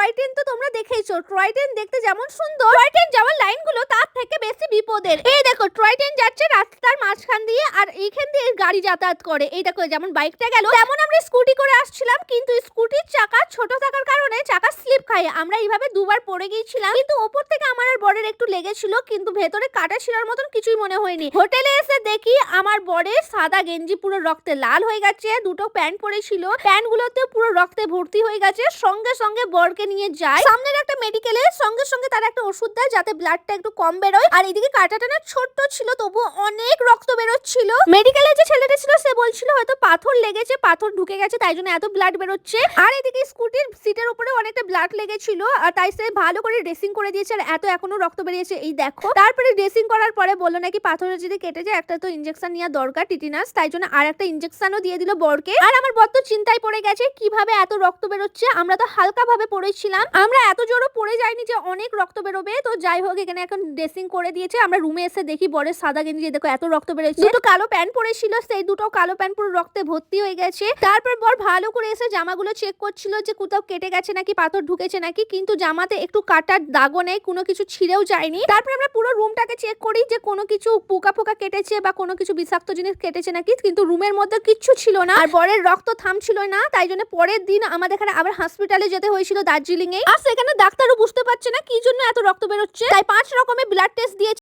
Toy train তো তোমরা দেখেইছো, toy train দেখতে যেমন সুন্দর, টয় ট্রেন যাওয়ার লাইনগুলো তার থেকে বেশি বিপদের। এই দেখো টয় ট্রেন যাচ্ছে রাস্তার মাঝখান দিয়ে, আর এইখান দিয়ে গাড়ি যাতায়াত করে। এই দেখো যেমন বাইকটা গেল, তেমন আমরা স্কুটি করে আসছিলাম, কিন্তু স্কুটির চাকা ছোট থাকার কারণে চাকা স্লিপ খায়। আমরা এইভাবে দুবার পড়ে গিয়েছিলাম, কিন্তু ওপর থেকে আমার আর বরের একটু লেগেছিল, কিন্তু ভেতরে কাটা ছিঁড়ার মতন কিছুই মনে হয়নি। হোটেলে এসে দেখি আমার বরের সাদা গেঞ্জি পুরো রক্তে লাল হয়ে গেছে, দুটো প্যান্ট পরেছিল, প্যান্ট গুলোতে পুরো রক্তে ভর্তি হয়ে গেছে। সঙ্গে সঙ্গে বরকে নিয়ে যায় সামনের একটা মেডিকেলে, সঙ্গে সঙ্গে তারা একটা ওষুধ দেয় যাতে ব্লাডটা একটু কম বেরোয়। আর এদিকে কাটাটা না ছোট্ট ছিল, তবু অনেক রক্ত বেরোচ্ছিল। মেডিকেলে যে ছেলেটা ছিল সে বলছিল হয়তো পাথর লেগেছে, পাথর ঢুকে গেছে, তাই জন্য এত ব্লাড বেরোচ্ছে। আর এদিকে স্কুটির সিটের উপরে অনেকটা ব্লাড লেগেছিল, আর তাই সে ভালো করে ড্রেসিং করে দিয়েছে, আর এত এখনো রক্ত বেরিয়েছে এই দেখো। তারপরে ড্রেসিং করার পরে বললো নাকি পাথরে যদি কেটে যায় একটা তো ইনজেকশন নেওয়া দরকার, টিটিনাস, তাই জন্য আর একটা ইনজেকশনও দিয়ে দিল বরকে। আর আমার বর তো চিন্তায় পড়ে গেছে কিভাবে এত রক্ত বেরোচ্ছে। আমরা তো হালকা ভাবে পড়েছিলাম, আমরা এত জোরও পড়ে যাইনি যে অনেক রক্ত বেরোবে। তো যাই হোক এখানে এখন ড্রেসিং করে দিয়েছে। আমরা রুমে এসে দেখি বরের সাদা গেঞ্জি দেখো এত রক্ত বেরোচ্ছে, দুটো কালো প্যান্ট পরেছিল, সেই দুটো কালো প্যান্ট পুরো রক্তে ভর্তি হয়ে গেছে। তারপর বর ভালো করে এসে জামাগুলো চেক করছিল যে কোথাও কেটে গেছে নাকি, পাথর ঢুকেছে নাকি, কিন্তু জামাতে একটু কাটার দাগও নেই, কোনো কিছু ছিঁড়েও যায়নি। তারপর আমরা পুরো রুমটাকে চেক করি যে কোনো কিছু পোকা পোকা কেটেছে বা কোনো কিছু বিষাক্ত জিনিস কেটেছে নাকি, কিন্তু রুমের মধ্যে কিচ্ছু ছিল না, আর বরের রক্ত থামছিল না। তাই জন্য পরের দিন আমাদের এখানে আবার হসপিটালে যেতে হয়েছিল দার্জিলিং এ। আর সেখানে ডাক্তারও বুঝতে পারছে না কি জন্য এত রক্ত বেরোচ্ছে, তাই 5 রকমের ব্লাড টেস্ট দিয়েছে।